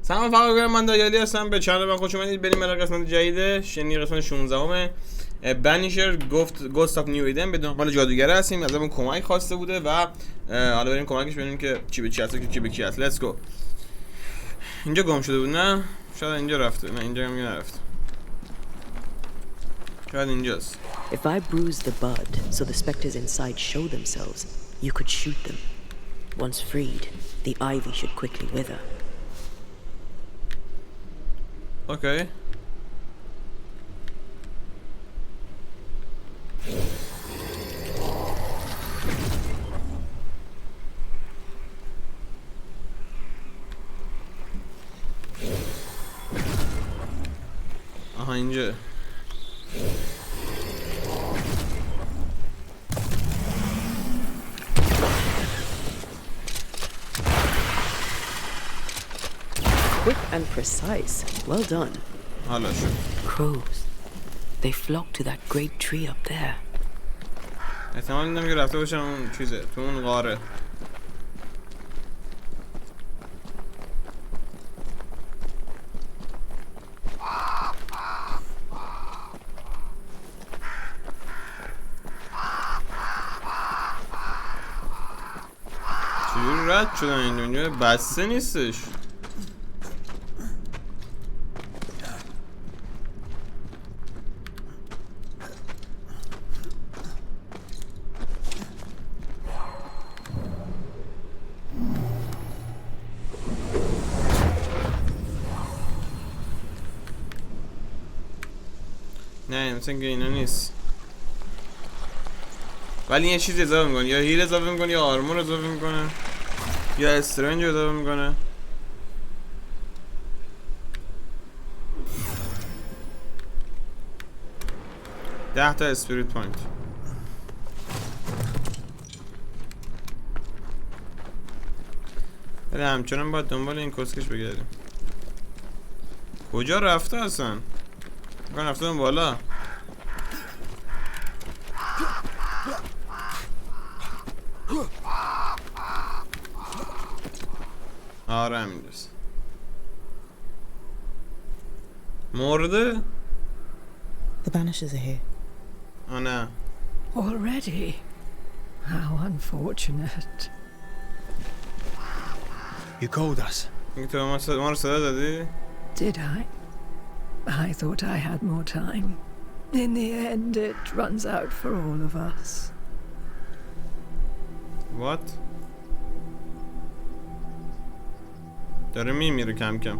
سلام رفقا، من دایالی هستم. به چنل من خوش اومدید. بریم برای قسمت جدیدش، یعنی قسمت 16 بنیشرز گوست اف نیو ایدن. به دنبال جادوگره هستیم، ازمون کمک خواسته بوده و حالا بریم کمکش ببینیم که چی به چی هست که چی به کی هست. لیتس گو. اینجا گم شده بود، نه شاید اینجا رفته، نه اینجا هم نرفت، شاید اینجاست. If I bruise the bud so the specters inside show themselves, you could shoot them. Once freed, the ivy should quickly wither. Okay. Aha, ince. Quick and precise. Well done. حالا شد. Crows. They flock to that great tree up there. احتمال میدم که رفته باشم اون چیزه، تو اون غاره. چجوری رد شدن این دنیا؟ بسته نیستش. نه مثل اینکه اینا نیست، ولی یه چیز اضافه میکنه، یا هیل اضافه میکنه، یا آرمور اضافه میکنه، یا استرنج اضافه میکنه. ده تا اسپریت پوینت. ولی همچنان باید دنبال این کسکش بگردیم. کجا رفته اصلا؟ بگن رفته اون بالا. آره همینجاست. مرده؟ The Banishers are here. آه نه. Already? How unfortunate. You called us. اینکه تو ما رو صدا دادی؟ Did I? I thought I had more time. In the end, it runs out for all of us. What? داره میمیره کم کم.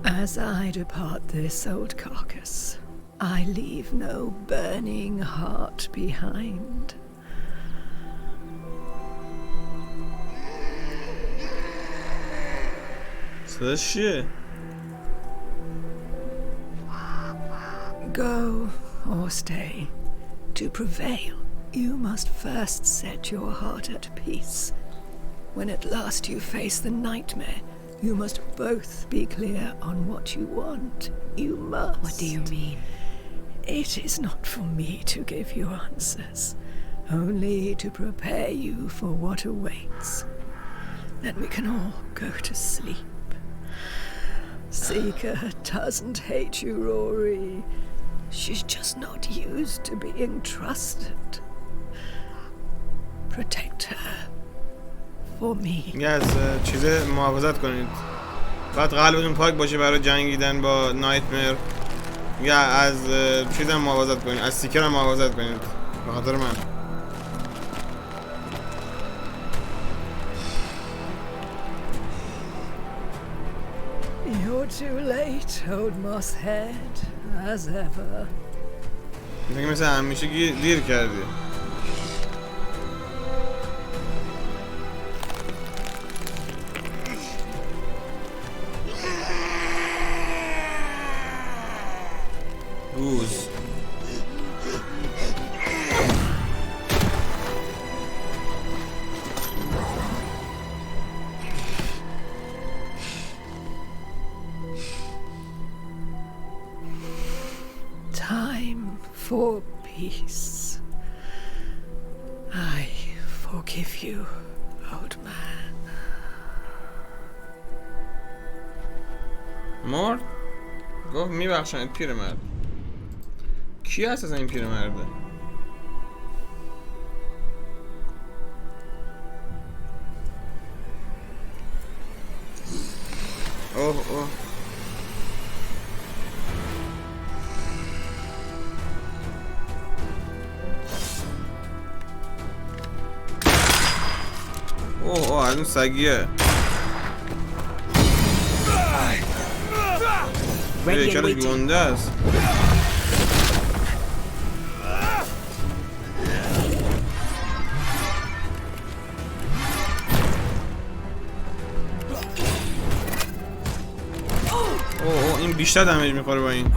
As I depart this old carcass, I leave no burning heart behind. صداش چیه؟ Go or stay. To prevail, you must first set your heart at peace. When at last you face the nightmare, you must both be clear on what you want. You must. What do you mean? It is not for me to give you answers, only to prepare you for what awaits. Then we can all go to sleep. Seeker doesn't hate you, Rory. She's just not used to being trusted. Protect her for me. میگه از چیز محافظت کنید. بعد قلبتون پاک باشه برای جنگیدن با نایتمر. میگه از چیزم محافظت کنید، از سیکر هم محافظت کنید به خاطر من. You're too late, old moss head, as ever. میگه مثل همیشه دیر کردی. گوست. Time for peace. I forgive you, old man. مرد؟ گفت میبخشمت پیرمرد. کی هست اصلا این پیرمرده؟ اوه اوه اوه از اون سگیه. چرا گونده است؟ اوه این بیشتر دمیج میخوره با این.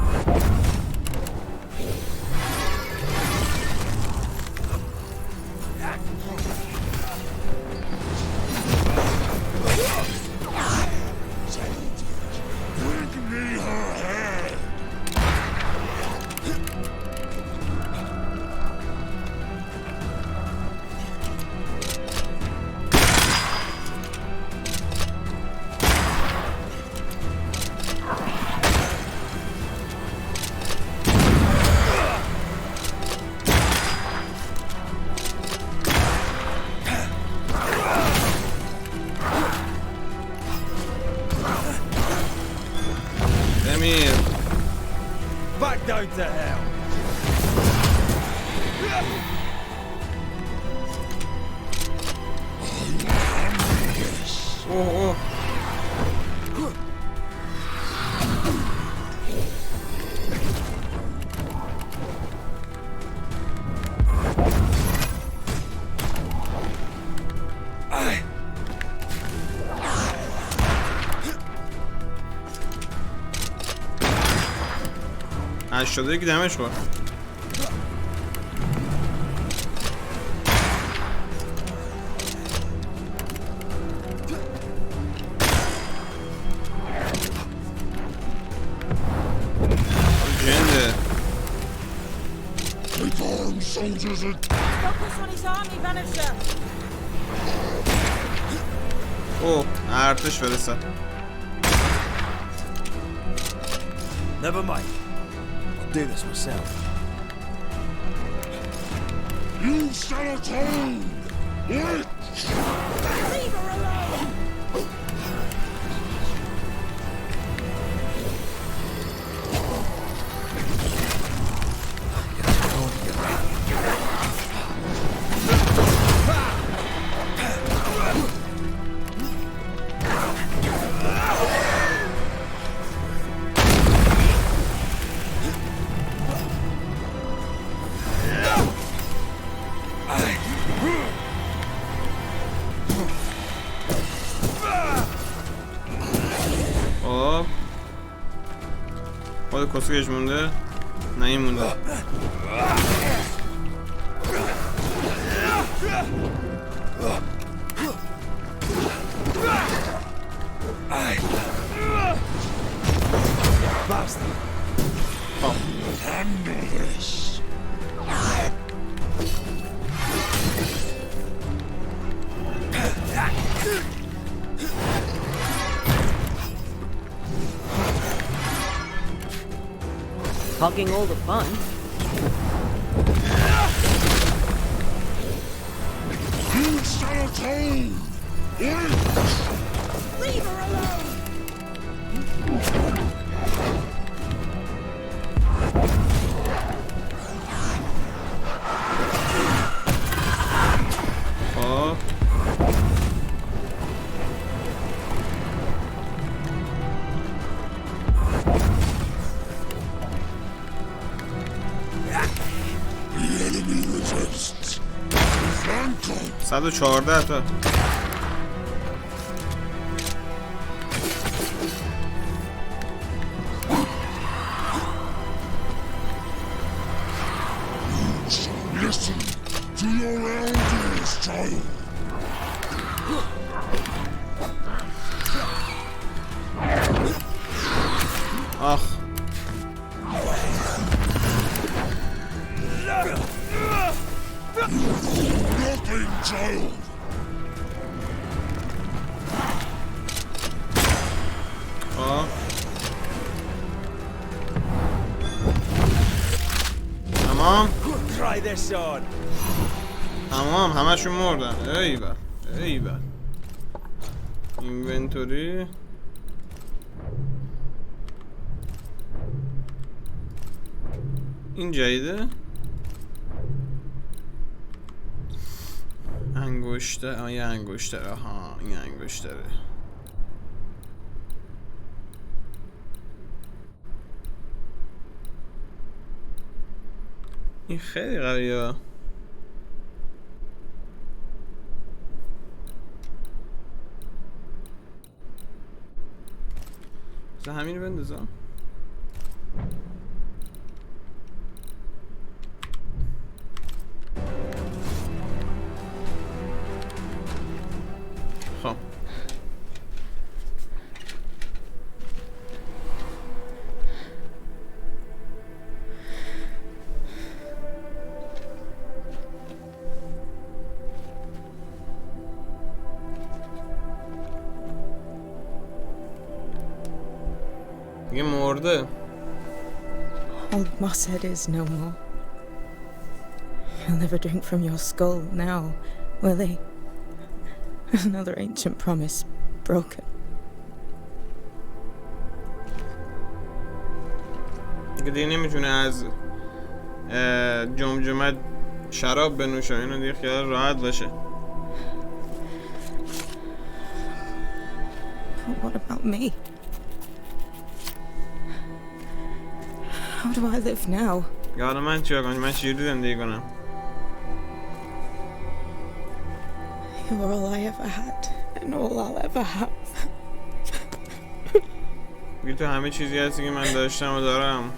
Back down to hell. اوه شده که دمش خورد. جنده. اوه ارتش فرستاد. Never mind. Do this myself. You shall atone! Witch! Leave her alone! خود کسکش مونده؟ نه این مونده. Hogging all the fun. You shall atone! Leave her alone! The enemy resists. Flanco! 114 تا. Listen to your elders, child. آخ Nothing, child. آه تمام Try this on. تمام همشون مردن. ایول ایول. اینونتوری این جدیده. انگشتر. یه انگشتر. آها این انگشتره. این خیلی قویه. مثلا همین رو بندازم. خب دیگه مرده. Old Mosshead is no more. He'll never drink from your skull now, will he? Another ancient promise broken. دیگه نمیتونه از جمجمه شراب بنوشه. اینو دیگه خیال راحت باشه. But what about me? How do I live now? یالا من چیکار کنم؟ من چجوری زندگی کنم؟ You were all I ever had, and all I'll ever have. دیگه تو همه چیزی هستی که من داشتم و دارم.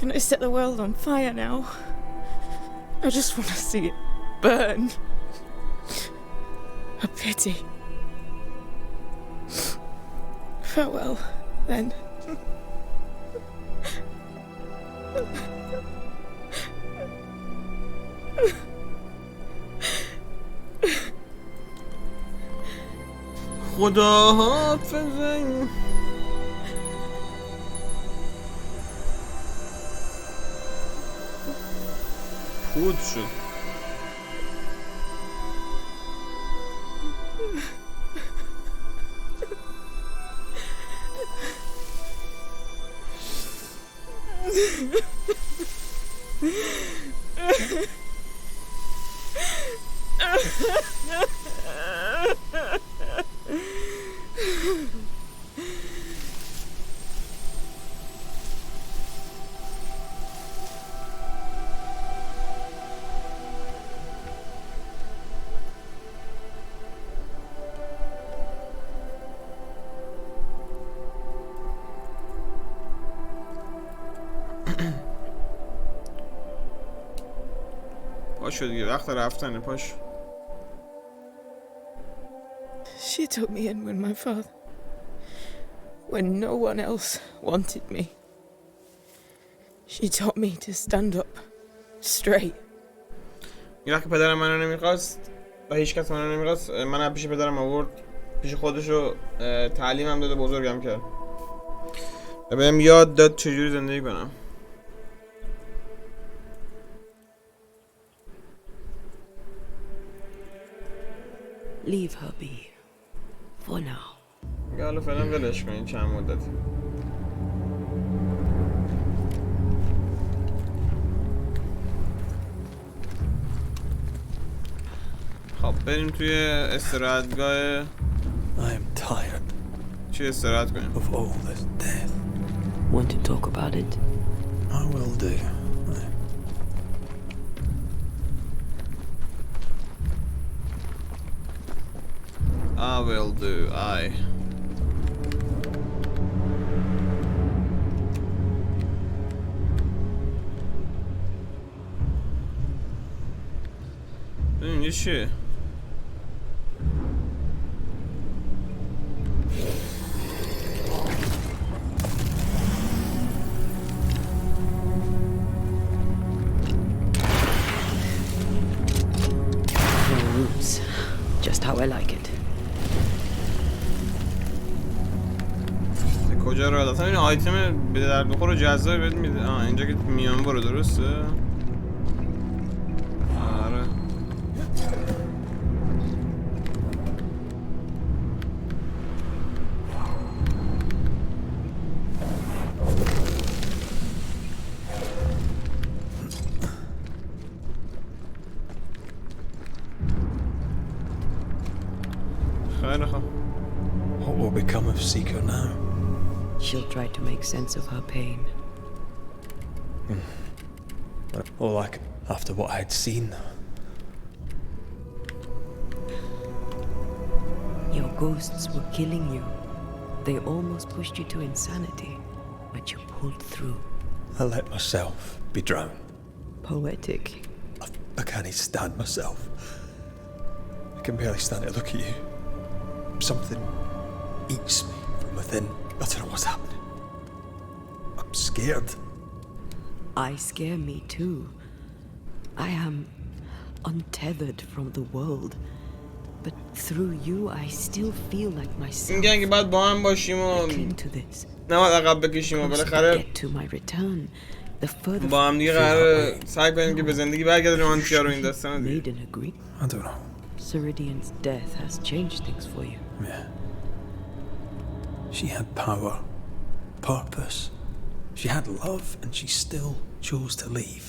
Can I set the world on fire now? I just want to see it burn. A pity. Farewell, then. خدا حافظه. پود شد. پاشو دیگه وقت رفتنه. پاش. She took me in when my father... when no one else wanted me. She taught me to stand up straight. این وقت پدرم منو نمیخواست و هیچ کس منو نمیخواست، من پیش پدرم آورد، پیش خودشو تعلیمم داد و بزرگم کرد و بهم یاد داد چجوری زندگی کنم. Leave her be. For now. حالا فعلا ولش کنین چند مدتی. خب بریم توی استراحتگاه. I am tired چی استراحت کنیم؟ of all this death. Want to talk about it? I will do. I will do. این چیه؟ No roots. Just how I like it. کجا رو اصلا این آیتم به درد بخور و جذاب بهت میده. اینجا که میان برو درسته. آره خیلی خوب. What will become of Seeker now? She'll try to make sense of her pain. Oh, like, after what I'd seen. Your ghosts were killing you. They almost pushed you to insanity, but you pulled through. I let myself be drowned. Poetic. I can't stand myself. I can barely stand to look at you. Something eats me from within. I don't know what's happening. I'm scared. I scare me too. I am untethered from the world. But through you, I still feel like myself. این گنگ بعد با هم باشیم و Cling to this. نباید عقب بکشیم و بالاخره Get to my return. The further با هم دیگه قرار سعی کنیم که به زندگی برگردیم آنتیا رو این داستان دیگه. made an agree. I don't know. Ceridian's death has changed things for you. Yeah. She had power, purpose. She had love, and she still chose to leave.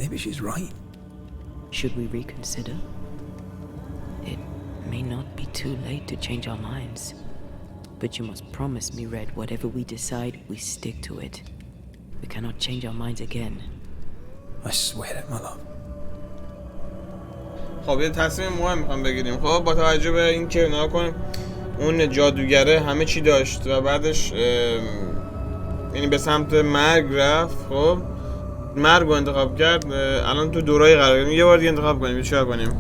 Maybe she's right. Should we reconsider? It may not be too late to change our minds. But you must promise me, Red, whatever we decide, we stick to it. We cannot change our minds again. I swear it, my love. خب یه تصمیم مهم میخوام بگیریم. خب با توجه به این که نگاه کنیم اون جادوگره همه چی داشت و بعدش یعنی به سمت مرگ رفت. خب مرگ رو انتخاب کرد. الان تو دورای قرار گرفتیم. یه بار دیگه انتخاب کنیم. چیکار کنیم؟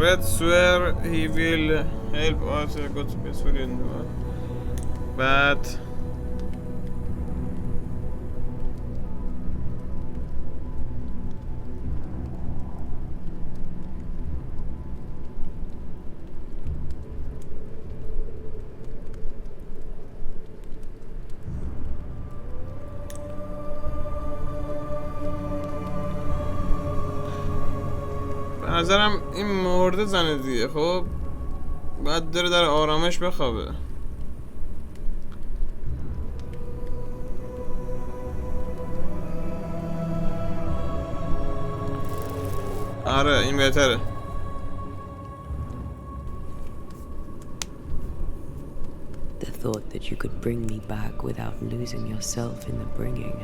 Red swear he will help us go to peacefully in the world. بعد به نظرم این مرده زنه دیگه. خب باید داره در آرامش بخوابه. آره این بهتره. The thought that you could bring me back without losing yourself in the bringing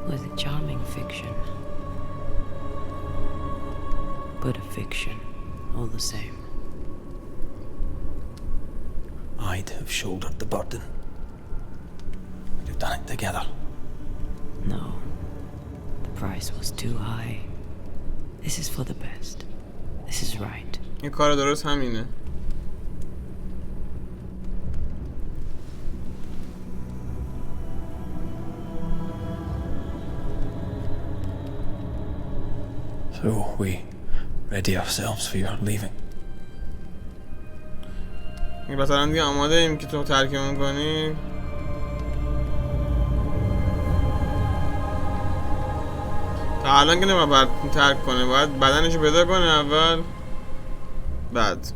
was a charming fiction. But a fiction, all the same. I'd have shouldered the burden. We'd have done it together. No, the price was too high. This is for the best. This is right. این کار درست همینه. So we ready ourselves for your leaving. مثلا دیگه آماده ایم که تو ترکمون کنی. تا الان که نمی‌خواد ترک کنه. باید بدنشو پیدا کنه اول. بعد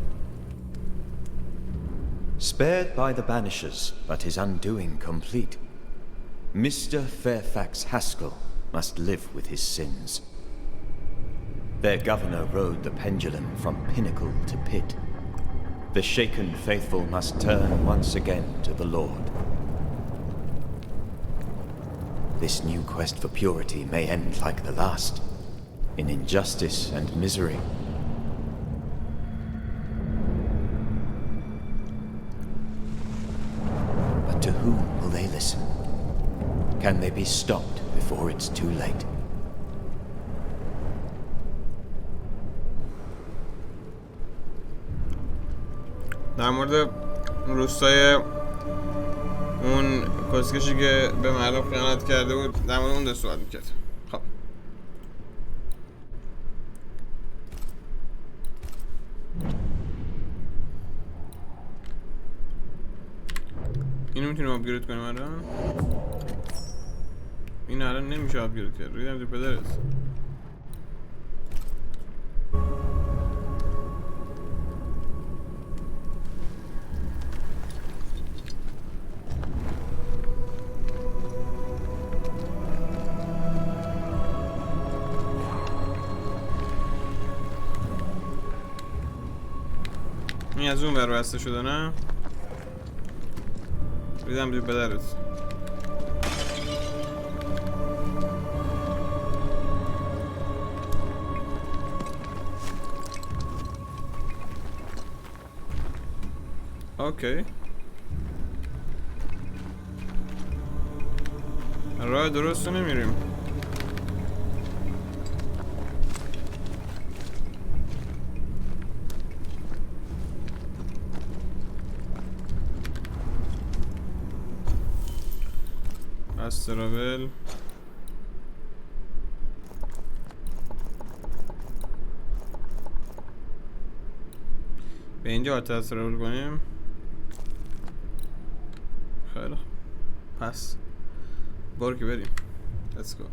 Spared by the Banishers, but his undoing complete, Mr. Fairfax Haskell must live with his sins. Their governor rode the pendulum from pinnacle to pit. The shaken faithful must turn once again to the Lord. This new quest for purity may end like the last, in injustice and misery. But to whom will they listen? Can they be stopped before it's too late? در مورد روستای اون کسکشی که به مردم خیانت کرده بود در مورد اون دست صحبت میکرد. خب اینو میتونیم آپگرید کنیم الان. این الان نمیشه آپگرید کرد. ریدم تو پدرت. این از اون ور بسته شده نه؟ ریدم تو پدرت. اوکی. راه درست رو نمیریم. استرابل به اینجا باید استرابل کنیم. خیلی خوب پس برو که بریم. Let's go.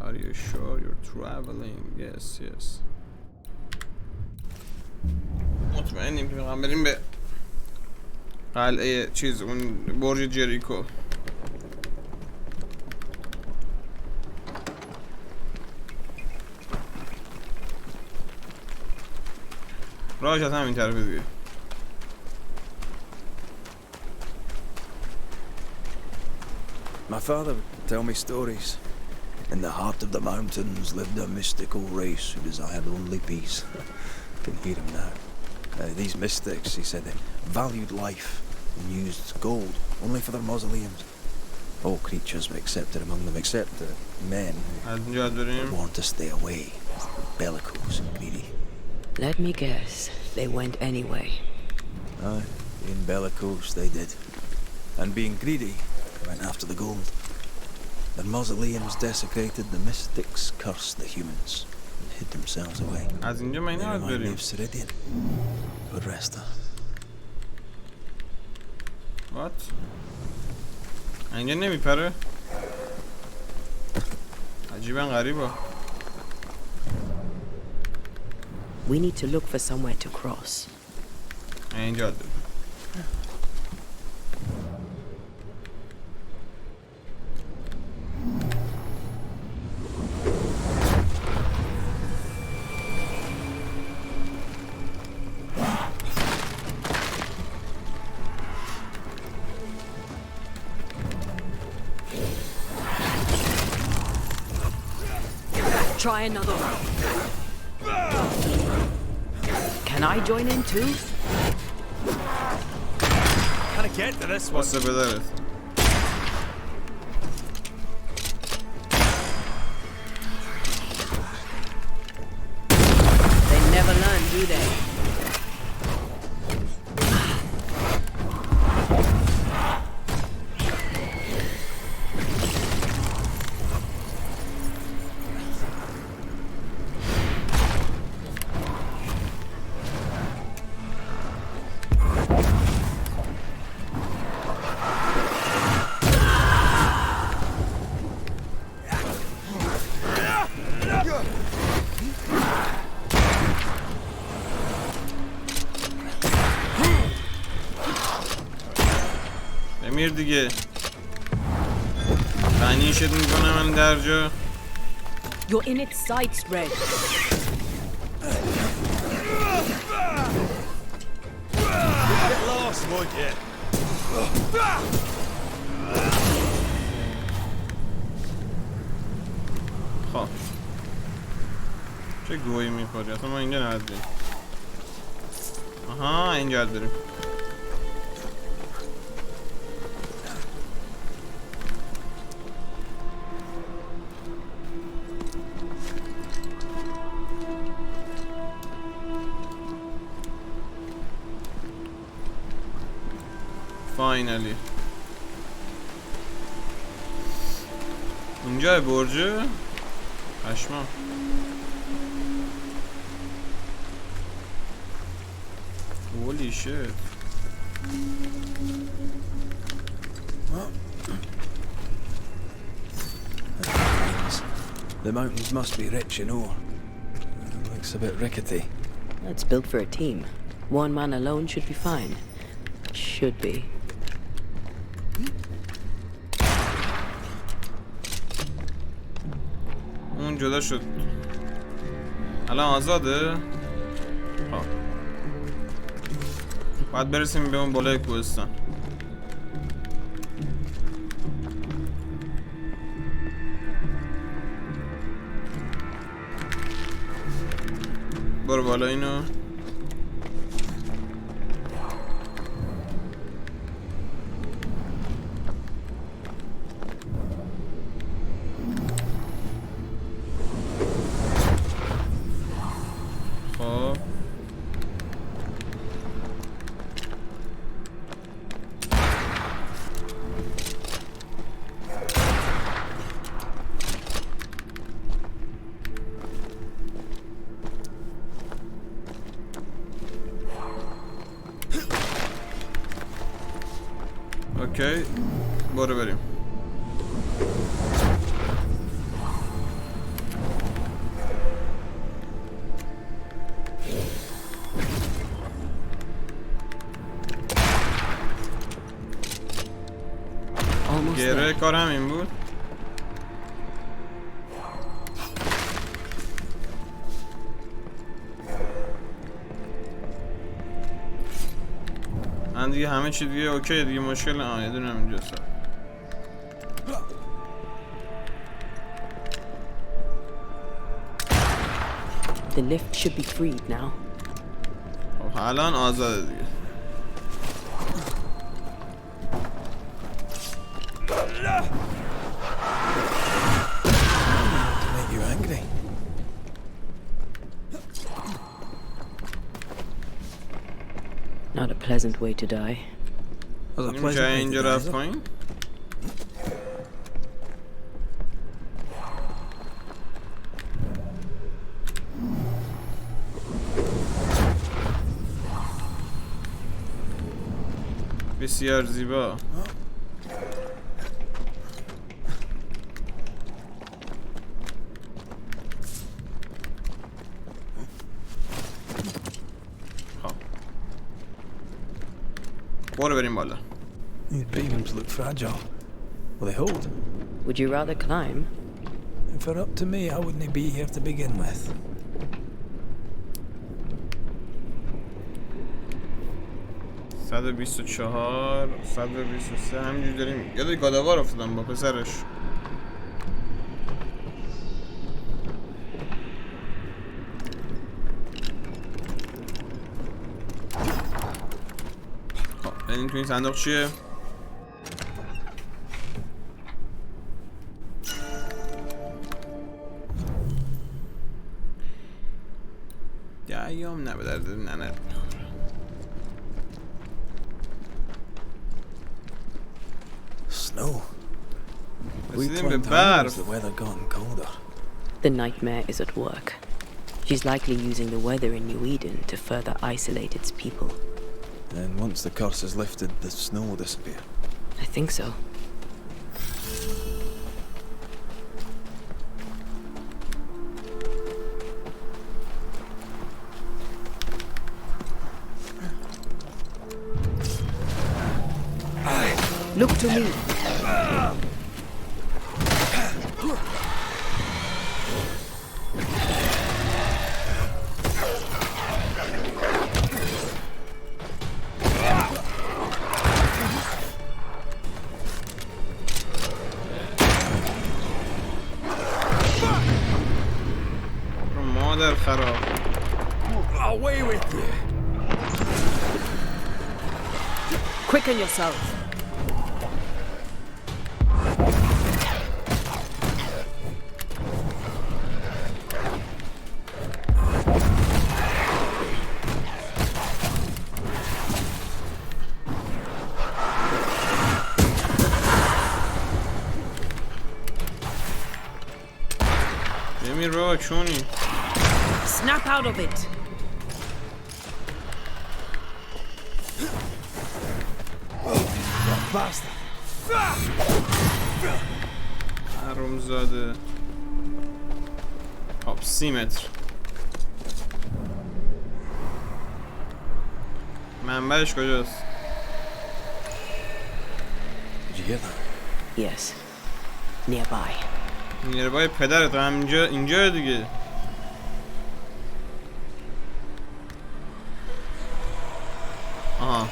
Are you sure you're traveling? Yes, yes. مطمئنیم که میخوام بریم به قلعه چیز اون برج جریکو. راهش از همین طرف دیگه. My father would tell me stories. In the heart of the mountains lived a mystical race who desired only peace. I can hear him now. These mystics, he said, they valued life and used gold only for their mausoleums. All creatures were accepted among them except the men who wanted to stay away, bellicose and greedy. Let me guess, they went anyway. Aye, being bellicose they did. And being greedy, they went after the gold. Their mausoleums desecrated, the mystics cursed the humans and hid themselves away. از اینجا من They نباید remind me بریم. of Ceridian. Good rest. What? اینجا نمیپره؟ عجیبا غریبا. We need to look for somewhere to cross. اینجا داریم. Try another one. Can I join in too? Can I get to this one? واسه پدرت. They never learn, do they? بمیر دیگه. بنیشت میکنم من در جا. You're in its sights, Red. Get lost, won't you? خب چه گویی میخوری؟ اصلا ما اینجا نباید بریم. آها اینجا باید بریم. فاینالی اینجا برجه پشما. هولی شت. The mountains must be rich in ore. Looks a bit rickety. It's built for a team. One man alone should be fine. Should be. اون جدا شد. الان آزاده؟ خب باید برسیم به اون بالای کوهستان. برو بالا اینو. خب اوکی برو بریم. Almost گره there. کار همین بود. من دیگه همه چی دیگه اوکی دیگه، مشکل نه. یه دونه اینجا سر. The lift should be freed now. خب الان آزاده دیگه. To make you angry. Not a pleasant way to die. Was a این pleasant که way to اینجا die, رفت is it? پایین. بسیار زیبا. خب برو بریم بالا. These beams look fragile. Will they hold? Would you rather climb? If they're up to me, how wouldn't they be here to begin with? صد و 24 123 همینجوری داریم. یاد گاداوار افتادم با پسرش. خب این تو این صندوق چیه؟ یه ایام نه به درد ننه. Snow. We رسیدیم به climbed higher as برف. the weather gotten colder. The nightmare is at work. She's likely using the weather in New Eden to further isolate its people. And once the curse is lifted, the snow will disappear. I think so. Look to me. مادر خراب. Away with you! Quicken yourself. بمیر بابا چونی. Snap out of it. bastard! حرومزاده. خب 30 متر. منبعش کجاست؟ Did you hear that? Yes. Nearby. نیربای پدرت هم اینجا دیگه. آها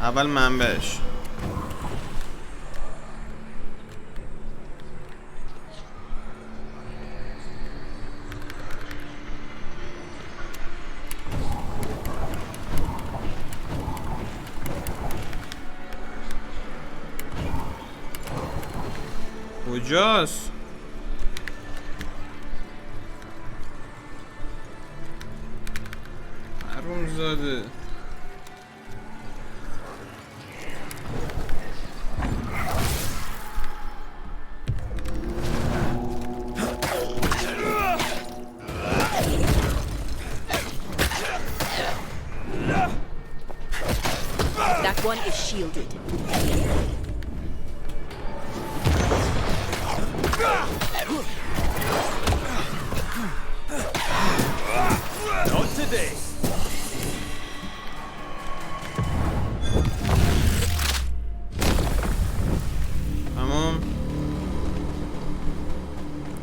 اول منبعش. کجاست؟ حرومزاده. That one is shielded. Not today. تمام.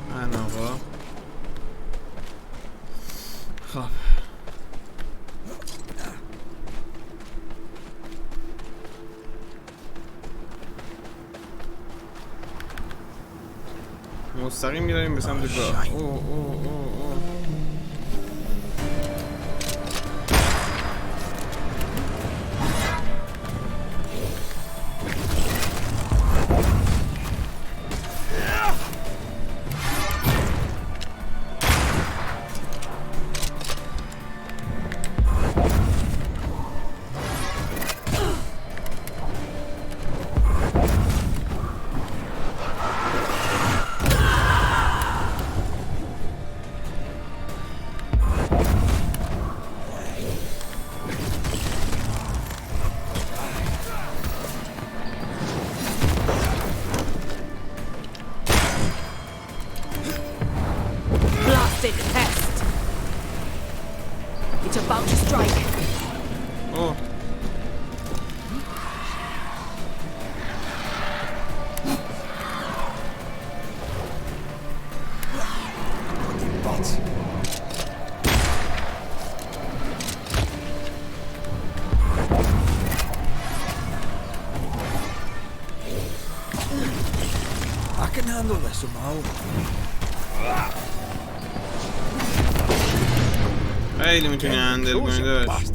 این آقا. خب مستقیم میریم به سمت راه. Blasted pest! It's about to strike. Oh. I can handle this somehow. خیلی میتونی هندل کنی داشت.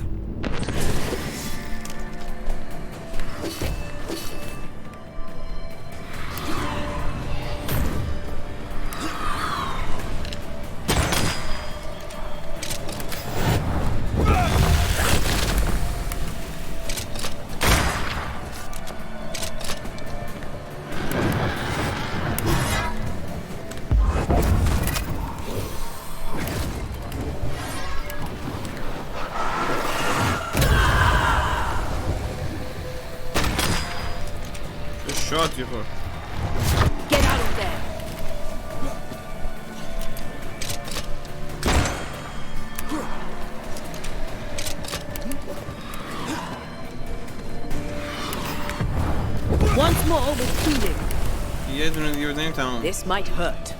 شات یه خور. Get out of there! Once more with healing. یه دونه دیگه بزنیم تمام. This might hurt.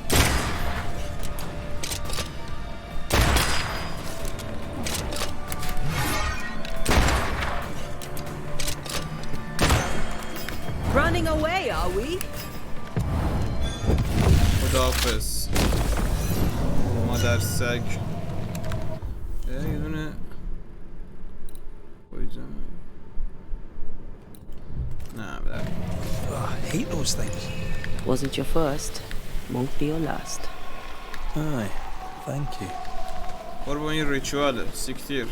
Running away, are we? خداحافظ. مادر سگ. یه دونه پویزن. نه بله. I hate those things. Wasn't your first, won't be your last. Aye, thank you. برو با این ریچواله سیکتیر.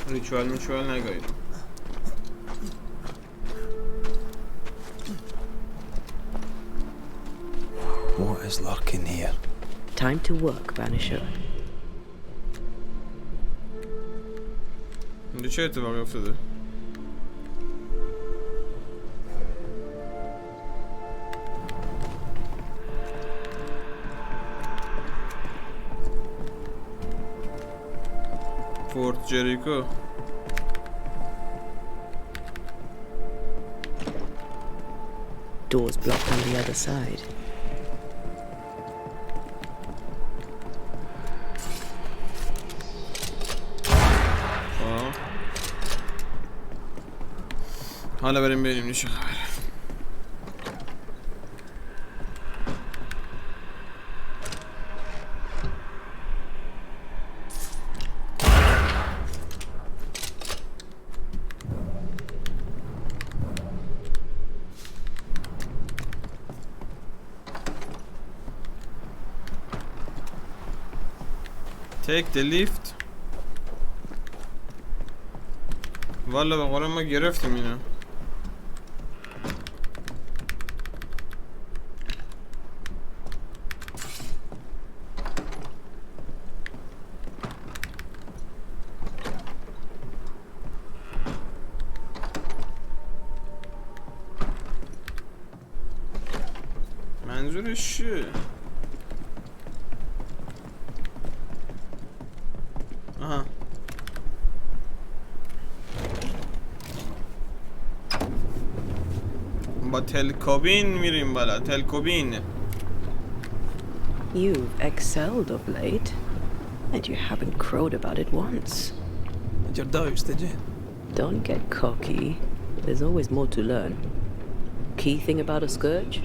ریچوال نگاید. What is lurking here? Time to work, Banisher. اینجا چه اتفاقی افتاده؟ فورت جریکو. Door's blocked on the other side. حالا بریم ببینیم چه خبره. Take the lift. والا به قرآن ما گرفتیم اینو. منظورش چیه؟ آها با تلکابین میریم بالا. تلکابین. You've excelled of late, and you haven't crowed about it once. Had your doubts, did you? Don't get cocky. There's always more to learn. Key thing about a scourge?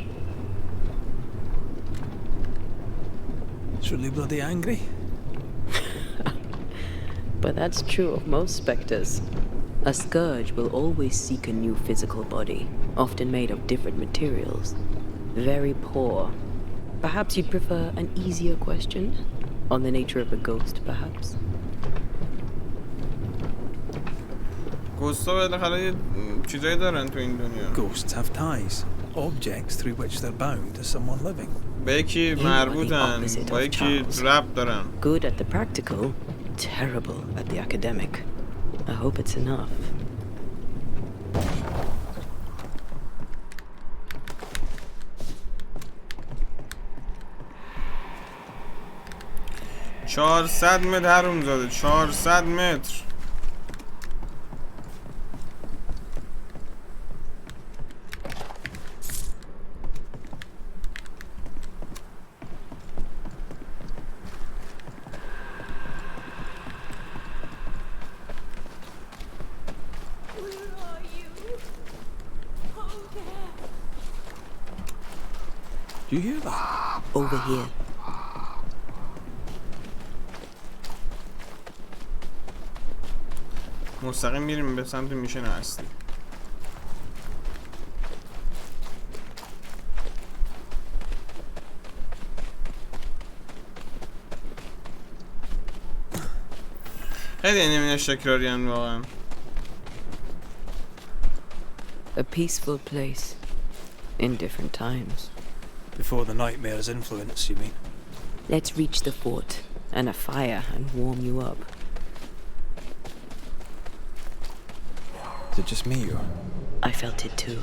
It's really bloody angry. But that's true of most spectres. A scourge will always seek a new physical body, often made of different materials. Very poor. Perhaps you'd prefer an easier question? On the nature of a ghost, perhaps? گوستا بالاخره یه چیزایی دارن تو این دنیا. Ghosts have ties, objects through which they're bound to someone living. به یکی مربوطن، با یکی ربط دارن. Good at the practical, terrible at the academic. I hope it's enough. چهارصد متر هرون زاده. 400 متر. Do you hear that? Over here. مستقیم میریم به سمت میشن اصلی. خیلی انیمیش تکراریان واقعا. A peaceful place in different times. Before the nightmare's influence, you mean? Let's reach the fort and a fire and warm you up. Is it just me or? I felt it too.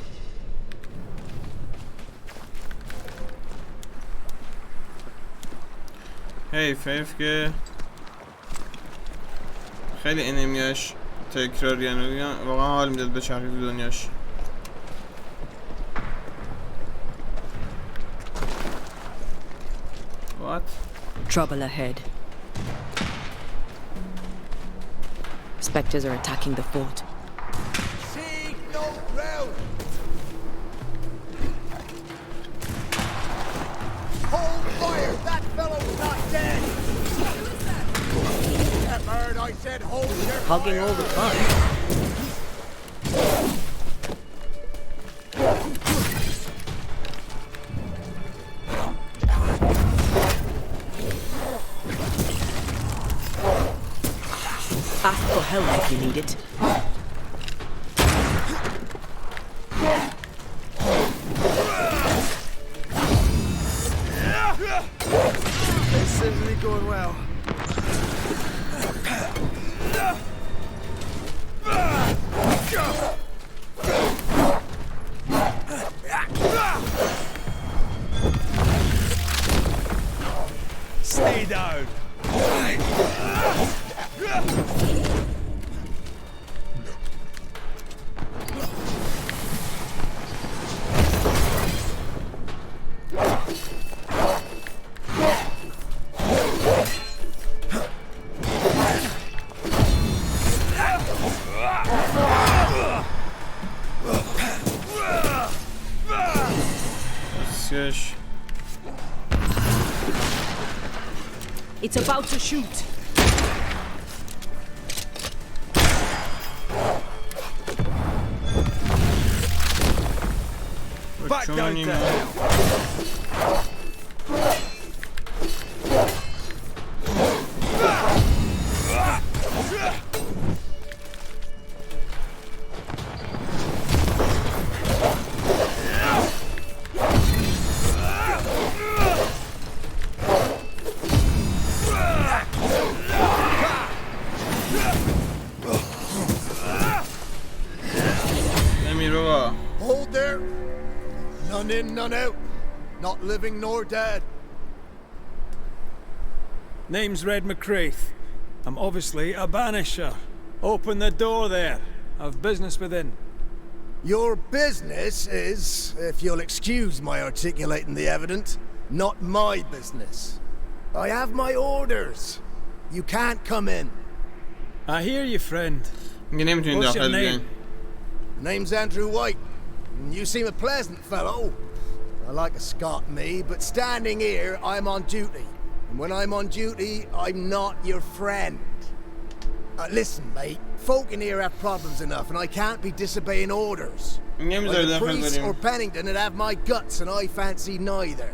حیف که خیلی انیمیاش تکراریان واقعا حال میداد به چرخی تو دنیاش. What? Trouble ahead. Spectres are attacking the fort. See no ground. Hold fire! That fellow's not dead! That bird, I said hold your Hugging fire. all the fun. Ask for help if you need it. This seems to be going well. Stay down. ماسکش. It's about to shoot. Back down there. Hold there. None in, none out. Not living nor dead. Name's Red McCraith. I'm obviously a banisher. Open the door there. I've business within. Your business is, if you'll excuse my articulating the evident, not my business. I have my orders. You can't come in. I hear you, friend. What's your name? Name's Andrew White. You seem a pleasant fellow. I like a Scot, me, but standing here, I'm on duty. And when I'm on duty, I'm not your friend. Listen, mate, folk in here have problems enough, and I can't be disobeying orders. Like the priest or Pennington would have my guts, and I fancy neither.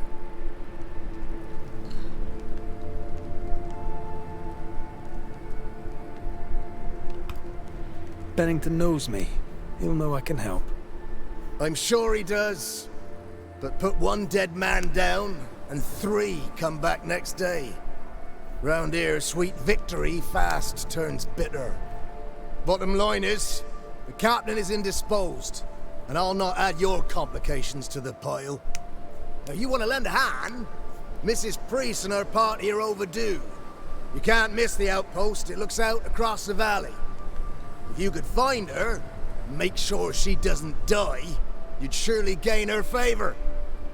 Pennington knows me. He'll know I can help. I'm sure he does. But put one dead man down, and 3 come back next day. Round here, sweet victory fast turns bitter. Bottom line is, the captain is indisposed, and I'll not add your complications to the pile. Now, you want to lend a hand? Mrs. Priest and her party are overdue. You can't miss the outpost. It looks out across the valley. If you could find her, make sure she doesn't die, you'd surely gain her favor.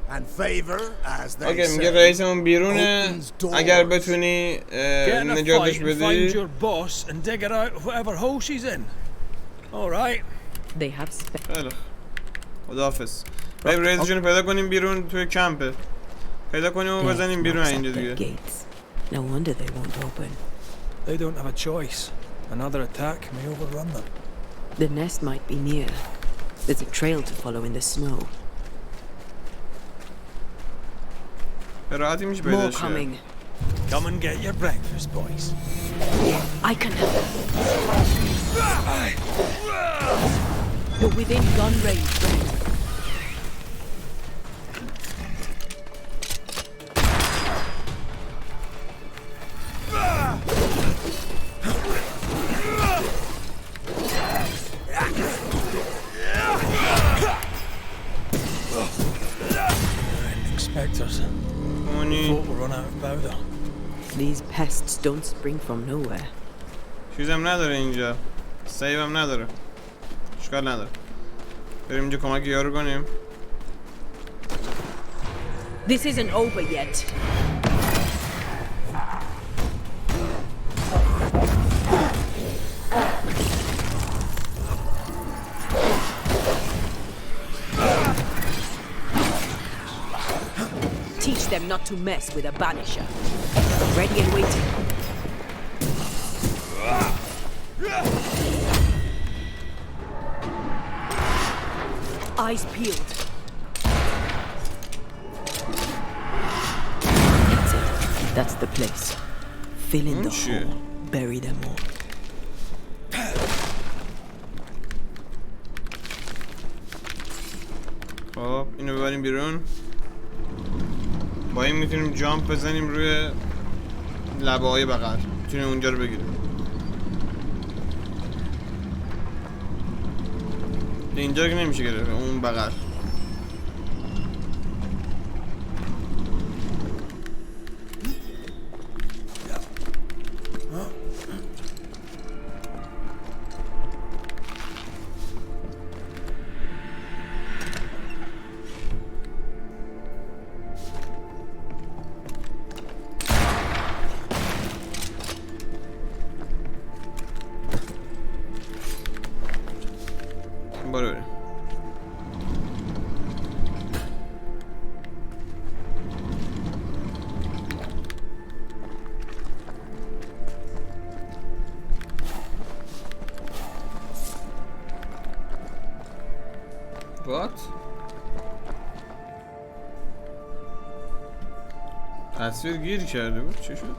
And favor, as they say, میگه رئیسمون بیرونه. اگر بتونی نجاتش بدی. Find your boss and dig her out of whatever hole she's in. All right. They have خیلی خداحافظ. بریم رئیسشون پیدا کنیم بیرون توی کمپه. پیدا کنیم و بزنیم بیرون اینجا دیگه. No wonder they won't open. They don't have a choice. Another attack may overrun them. The nest might be near. There's a trail to follow in the snow. More coming. Come and get your breakfast, boys. I can help. You're within gun range, friend. Inspectors. We'll run out of powder. These pests don't spring from nowhere. چیزم نداره اینجا. سیوم نداره. اشکال نداره. بریم اینجا کمک یارو کنیم. This isn't over yet. Teach them not to mess with a banisher. Ready and waiting. Eyes peeled. That's it. That's the place. Fill in the hole. Bury them all. خب اینو ببریم بیرون. با این میتونیم جامپ بزنیم روی لبه های بغل. میتونیم اونجا رو بگیریم. اینجا که نمیشه گرفت، اون بغل. What؟ تصویر گیر کرده بود چی شد؟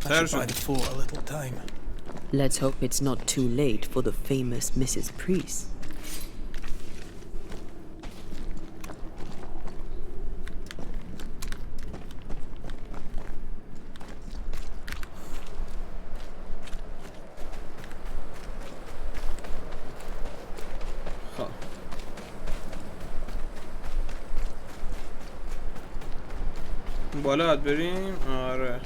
I should buy the fort a little time. Let's hope it's not too late for the famous Mrs. Priest. بالا باید بریم. آره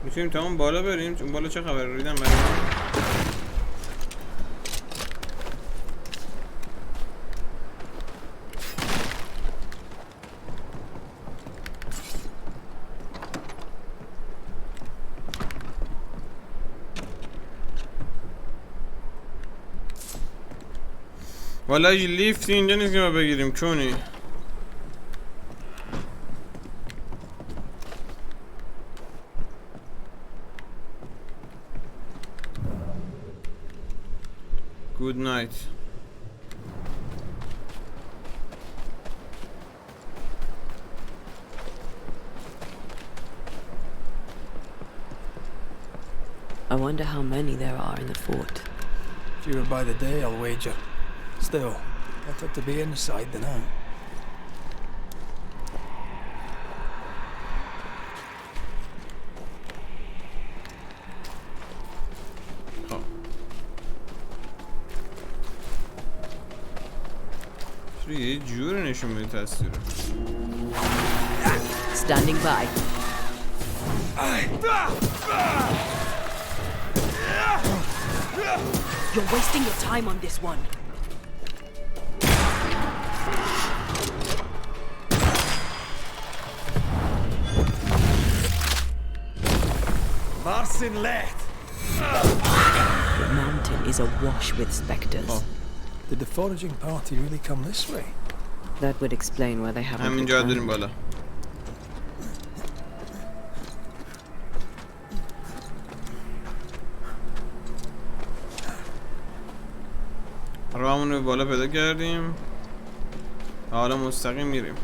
میتونیم تا اون بالا بریم. اون بالا چه خبره؟ ریدم بریم. والا لیفت اینجا نیست که ما بگیریم چونی. Good night. I wonder how many there are in the fort. Fewer by the day, I'll wager. Still, better to be inside than out. یه جوری نشون میده تصویر. Standing by. You're wasting your time on this one. Marcin left. The mountain is awash with specters. Oh. Did the foraging party really come this way? That would explain why they haven't همینجا returned. داریم بالا. راهمون رو بالا پیدا کردیم. حالا مستقیم میریم.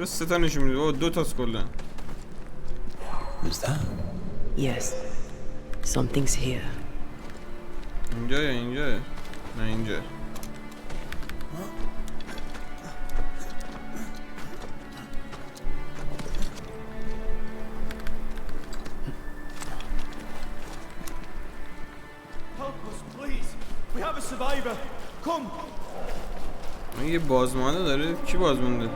سه تا نشون میده. او دو تاست کلا. Who's that? Yes. Something's here. اینجا یا اینجا؟ نه اینجا. یه بازمانده داره. کی بازمانده؟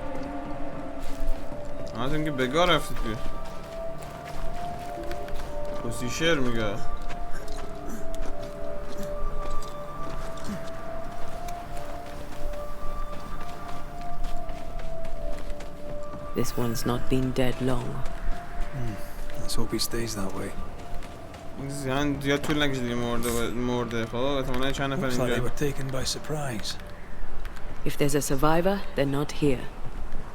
همتون که بگاه رفتید که پوسیشر میگه. This one's not been dead long. Let's hope he stays that way. زیاد طول نکشید مرده. خب احتمالاً چند نفر Looks like they اینجا. were taken by surprise. If there's a survivor, they're not here.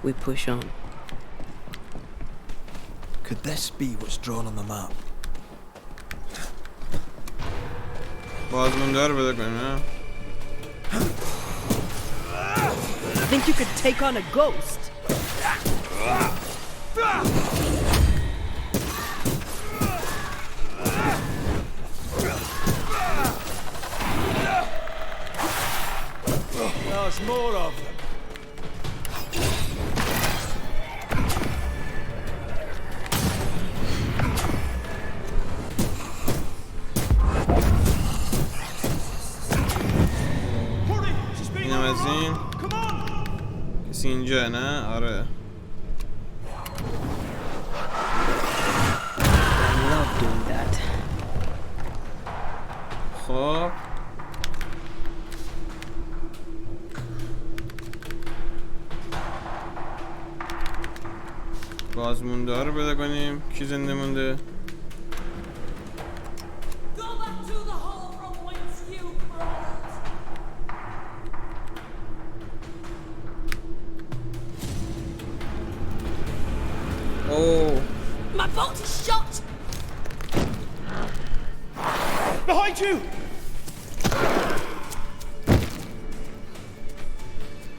We push on. Could this be what's drawn on the map? بازمونده رو پیدا کنیم نه؟ Think you could take on a ghost? There's more of them. این هم از این کسی اینجا نه؟ آره I love doing that. خب بازمونده ها رو پیدا کنیم. کی زنده مونده؟ Oh. My boat is shot! Behind you!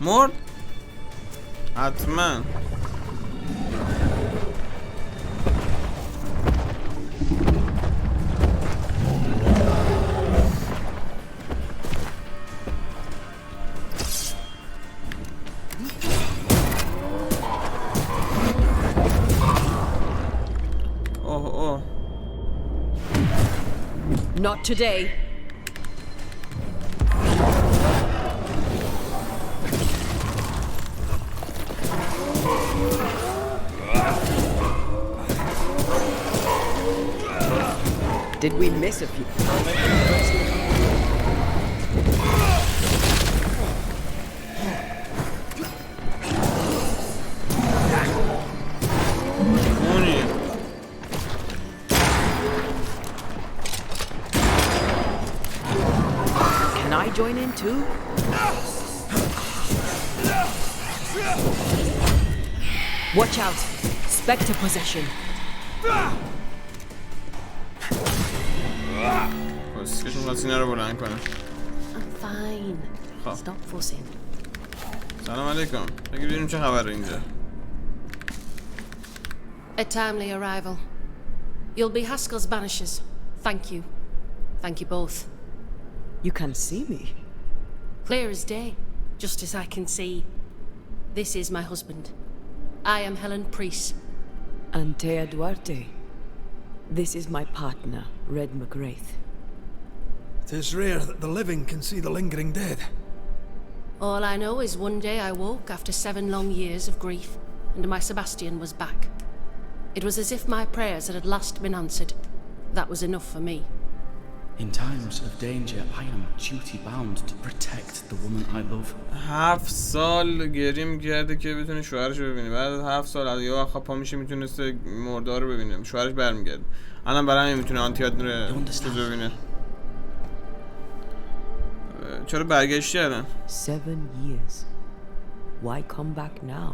مرد؟ حتما Not today. Did we miss a few? Can I join in too? Watch out! Spectre possession. I'm fine. Stop fussing. سلام علیکم. بگی ببینیم چه خبره اینجا. A timely arrival. You'll be Haskell's Banishers. Thank you. Thank you both. You can see me. Clear as day, just as I can see. This is my husband. I am Helen Priest. Antea Duarte. This is my partner, Red McGrath. 'Tis rare that the living can see the lingering dead. All I know is one day I woke after 7 long years of grief, and my Sebastian was back. It was as if my prayers had at last been answered. That was enough for me. In times of danger, I am duty-bound to protect the woman I love. 7 سال گریم کرده که بتونه شوهرش رو ببینه. بعد از 7 سال از یه وقت پا میشه میتونسته مردا رو ببینه. شوهرش برمیگرده. الان برای همین میتونه آنتیات رو ببینه. چرا برگشتی الان؟ 7 years. Why come back now?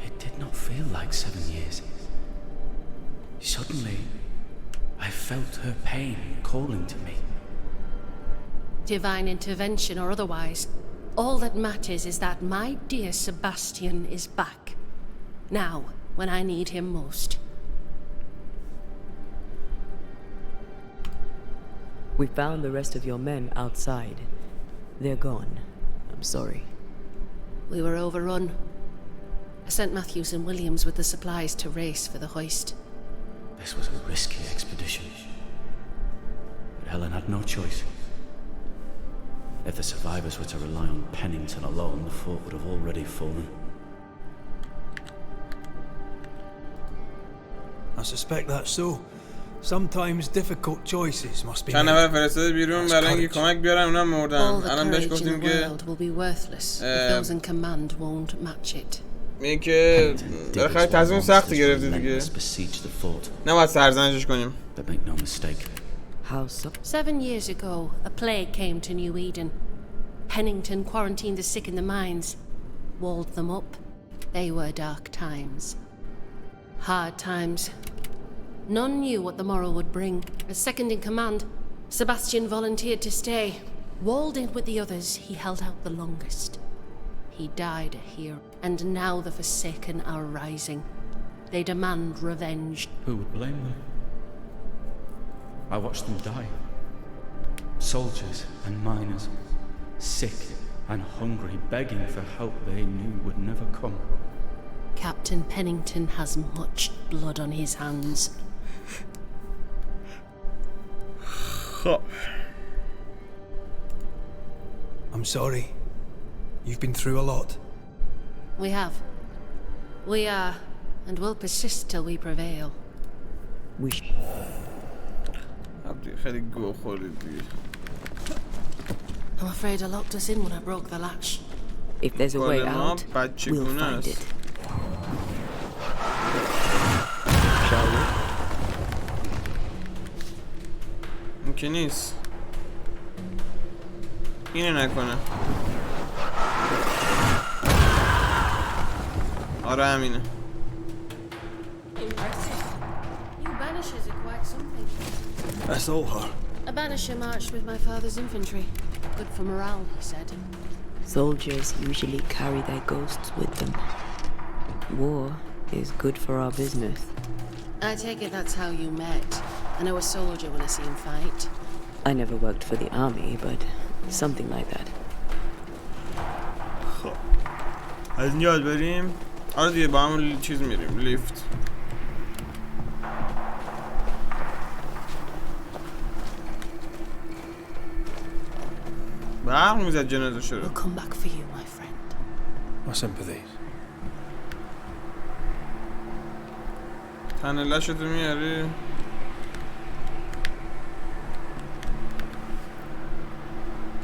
It did not feel like 7 years. Suddenly, I felt her pain calling to me. Divine intervention or otherwise, all that matters is that my dear Sebastian is back. Now, when I need him most. We found the rest of your men outside. They're gone. I'm sorry. We were overrun. I sent Matthews and Williams with the supplies to race for the hoist. This was a risky expedition. But Helen had no choice. If the survivors were to rely on Pennington alone, the fort would have already fallen. I suspect that's so. Sometimes difficult choices must be چند نفر فرستاده بیرون برای اینکه کمک بیارن اونا مردن. All the الان بهش courage in گفتیم the که world will be worthless if those in command won't match it. میگه که بالاخره تصمیم سختی گرفتی دیگه. نباید سرزنشش کنیم. But make no mistake. How so? 7 years ago, a plague came to New Eden. Pennington quarantined the sick in the mines, walled them up. They were dark times. Hard times. None knew what the morrow would bring. As second in command, Sebastian volunteered to stay. Walled in with the others, he held out the longest. He died here, and now the Forsaken are rising. They demand revenge. Who would blame them? I watched them die. Soldiers and miners, sick and hungry, begging for help they knew would never come. Captain Pennington has much blood on his hands. I'm sorry. You've been through a lot. We have. We are, and will persist till we prevail. We sh- خیلی گو خورید دیگه. I'm afraid I locked us in when I broke the latch. If there's a way out, we'll find it. Shall we? این که نیست. اینه نکنه. آره همینه. Impressive. You Banishers are quite something. That's all her. A Banisher marched with my father's infantry. Good for morale, he said. Soldiers usually carry their ghosts with them. War is good for our business. I take it that's how you met. I know a soldier when I see him fight. I never worked for the army, but something like that. خب از این یاد بریم. آره دیگه با همون چیز میریم لیفت. برق میزد جنازه شده. We'll come back for you, my friend. My sympathies. تنه لشتو میاری.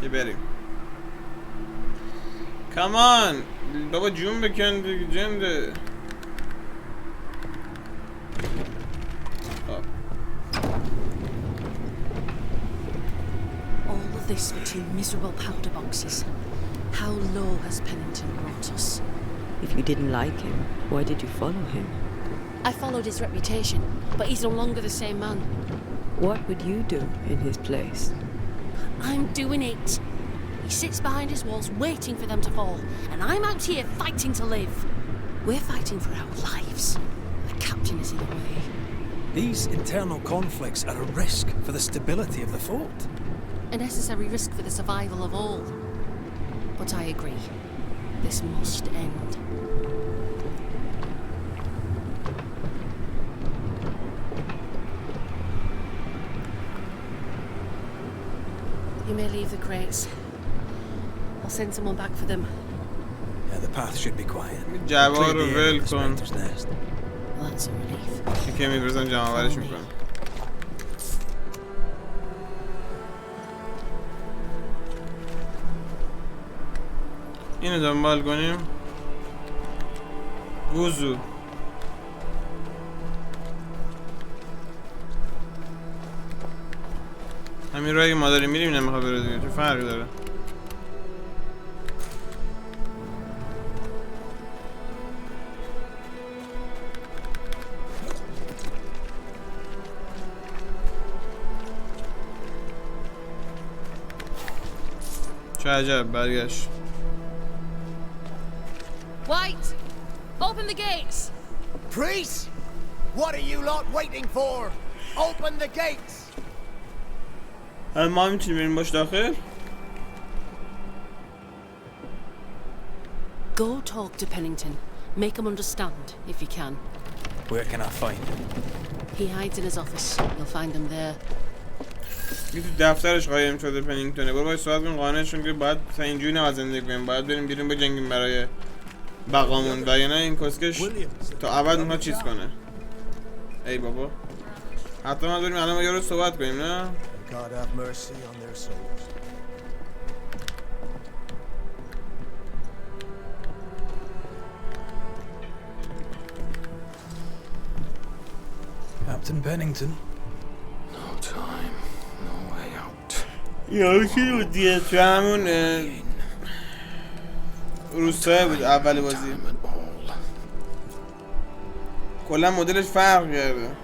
که بریم. کامان بابا جون بکن دیگه جنده. All of this for 2 miserable powder boxes. How low has Pennington brought us? If you didn't like him, why did you follow him? I followed his reputation, but he's no longer the same man. What would you do in his place? I'm doing it. He sits behind his walls waiting for them to fall, and I'm out here fighting to live. We're fighting for our lives. The captain is in the way. These internal conflicts are a risk for the stability of the fort. A necessary risk for the survival of all. But I agree. This must end. You may leave the crates. I'll send someone back for them. Yeah, the path should be quiet. جوار رو ول کن. Well, that's a relief. که میبرزن جمع ورش میکنم. اینو دنبال کنیم. وضو. همین راهی که ما داریم میریم نمیخواد بره دیگه. چه فرقی داره؟ چه عجب برگشت. White! Open the gates! Priests! What are you lot waiting for? Open the gates! ما میتونیم بریم باش داخل؟ Go talk to Pennington. Make him understand, if you can. Where can I find him? He hides in his office. You'll find him there. یه تو دفترش قایم شده پنینگتونه. برو باید صحبت کنیم قانعشون که باید اینجوری نباید زندگی کنیم. باید بریم بیرون بجنگیم برای بقامون و یا نه این کسکش تا ابد اونها چیز کنه. ای بابا حتی ما بریم الان یارو صحبت کنیم نه؟ God have mercy on their souls. Captain Pennington. No time, no way out. یارو چی بود دیگه؟ تو همون روستای بود اول بازی. کلا مدلش فرق کرده.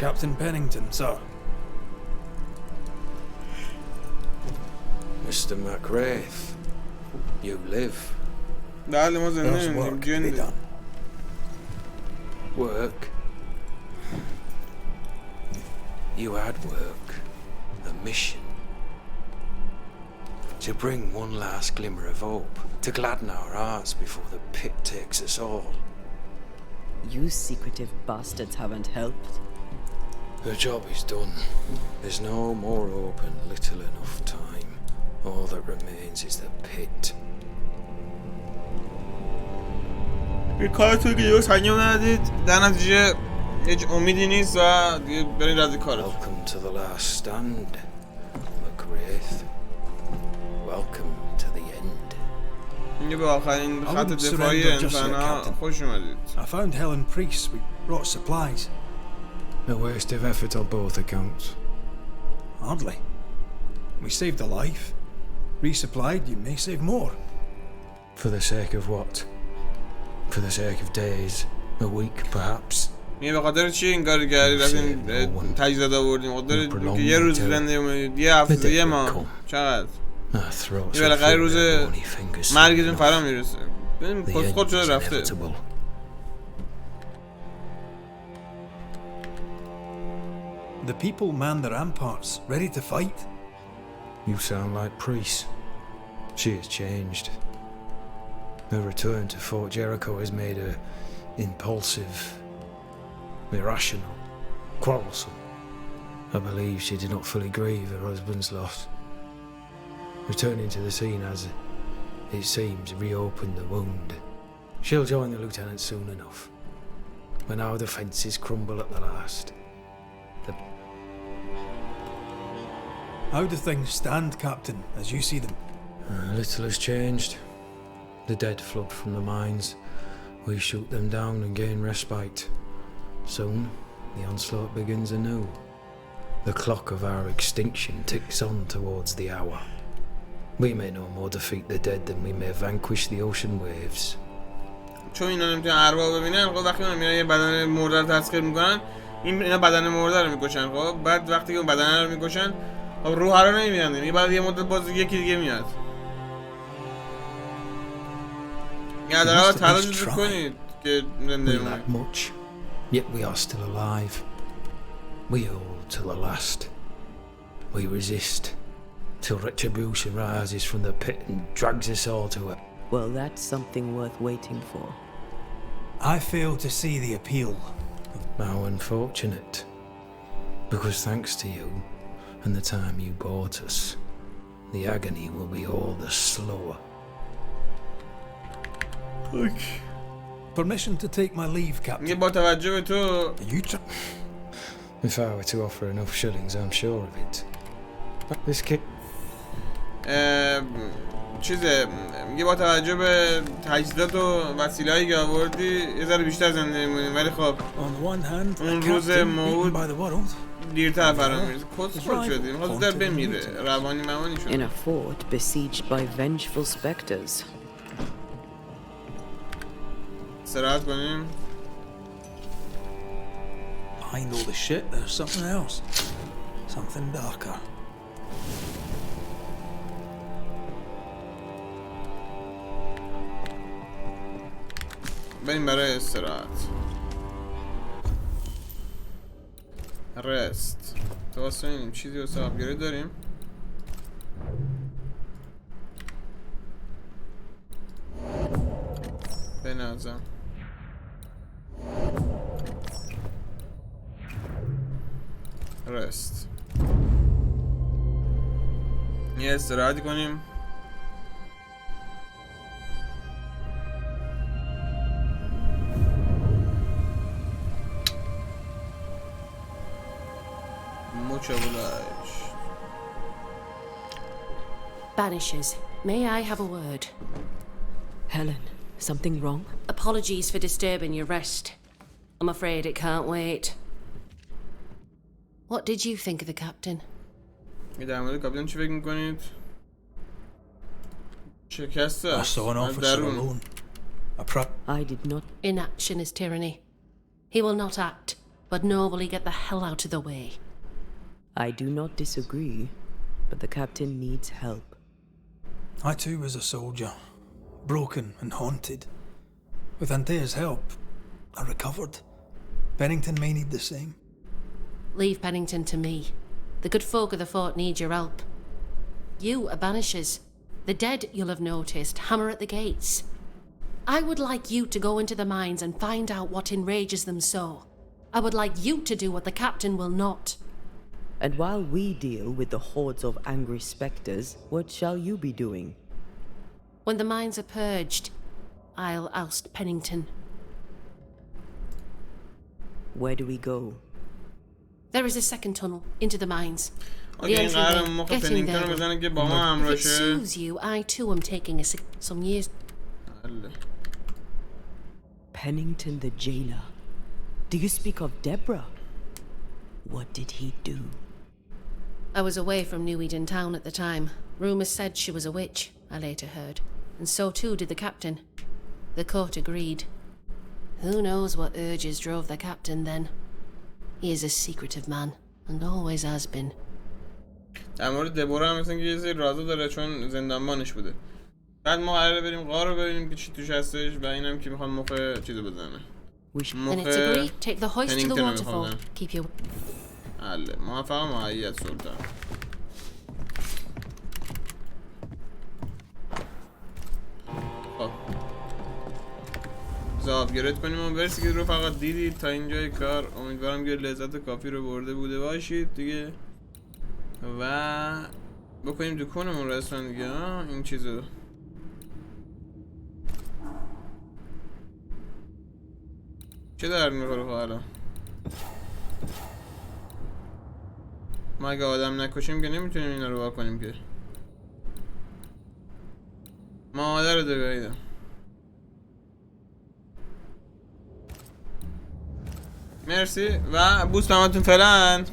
Captain Pennington, sir. Mr. McRaith, you live. بله ما زنده There's میمونیم work to be جنده. done. Work. You had work. A mission. To bring one last glimmer of hope. To gladden our hearts before the pit takes us all. You secretive bastards haven't helped. The job is done. There's no more hope and little enough time. All that remains is the pit. این کارتون که درست انجام ندید در نتیجه هیچ امیدی نیست و دیگه برین رد کارتون. Welcome to the last stand, McGrath. Welcome to the end. اینجا به آخرین خط دفاعی انسان‌ها خوش اومدید. I found Helen Priest. We brought supplies. A waste of effort on both accounts. Hardly. We saved a life. Resupplied, you may save more. For the sake of what? For the sake of days, a week perhaps. میگه به خاطر چی این کار کردید؟ از این تجهیزات آوردیم. خاطر که یه روز زنده اومدید، یه هفته، یه ماه. چقدر؟ این بالاخره روز مرگتون فرا میرسه. ببین خود شده رفته. The people man the ramparts, ready to fight. You sound like Priest. She has changed. Her return to Fort Jericho has made her impulsive, irrational, quarrelsome. I believe she did not fully grieve her husband's loss. Returning to the scene has, it seems, reopened the wound. She'll join the lieutenant soon enough, when our defences crumble at the last. How do things stand, Captain, as you see them? Little has changed. The dead flood from the mines. We shoot them down and gain respite. Soon, the onslaught begins anew. The clock of our extinction ticks on towards the hour. We may no more defeat the dead than we may vanquish the ocean waves. چون اینا نمیتونن ارواح ببینن، خب وقتی اونا میرن یه بدن مرده رو تسخیر میکنن، اینا بدن مرده رو میکشن. خب بعد وقتی که اون بدن رو میکشن، خب روح رو نمیبینن دیگه. بعد یه مدت باز یکی دیگه میاد. یا در حال تلاش کنید که زنده بمونید. Much, yet we are still alive. We hold to the last. We resist till retribution rises from the pit and drags us all to it. Well, that's something worth waiting for. I fail to see the appeal. How unfortunate. Because thanks to you and the time you bought us, the agony will be all the slower. Permission to take my leave, Captain. میگه با توجه به تو If I were to offer enough shillings, I'm sure of it. This kid. چیزه، میگه با توجه به تجهیزات و وسیله‌ای که آوردی یه ذره بیشتر زنده میمونیم، ولی خب اون روز موعود دیرتر فرا میرسه. کسخل شدیم، میخواد زودتر بمیره، روانی موانی شد. In a fort besieged by vengeful specters. استراحت کنیم. Behind all the shit, there's something else. Something darker. بریم برای استراحت. رست. تو واسه اینیم چیزی واسه آپگرید داریم؟ بنازم. رست. یه استراحتی کنیم. Banishers, may I have a word? Helen, something wrong? Apologies for disturbing your rest. I'm afraid it can't wait. What did you think of the captain? در مورد کاپیتان چی فکر میکنید؟ شکسته. I saw an officer alone. I did not. Inaction is tyranny. He will not act, but nor will he get the hell out of the way. I do not disagree, but the captain needs help. I too was a soldier, broken and haunted. With Antea's help, I recovered. Pennington may need the same. Leave Pennington to me. The good folk of the fort need your help. You are Banishers. The dead, you'll have noticed, hammer at the gates. I would like you to go into the mines and find out what enrages them so. I would like you to do what the captain will not. And while we deal with the hordes of angry specters, what shall you be doing? When the mines are purged, I'll oust Pennington. Where do we go? There is a second tunnel into the mines. The اوکی این قرار entryway. موقع Get in پنینگتون رو there. بزنه که با ما If it همراه شه. soothes you, I too am taking some years. بله. Pennington the jailer. Do you speak of Deborah? What did he do? I was away from New Eden town at the time. Rumours said she was a witch, I later heard. And so too did the captain. The court agreed. Who knows what urges drove the captain then? He is a secretive man, and always has been. در مورد دبورا هم مثل که یه سری رازا داره چون زندانبانش بوده. بعد ما قراره بریم غار رو ببینیم که چی توش هستش و اینم که میخوان مخ چیزو بزنه. Then it's agreed. Take the hoist to the waterfall. Keep your... بله موفق معید سلطان. خب زابگرد کنیم و برسی که رو فقط دیدید تا اینجای کار. امیدوارم که لذت کافی رو برده بوده باشید دیگه و بکنیم دکونمون رسون دیگه. این چیزو چه درد میخوره خب الان؟ ما اگه آدم نکشیم که نمیتونیم اینا رو واکنیم که. مادر رو دقاییدم. مرسی و بوست همتون فعلا.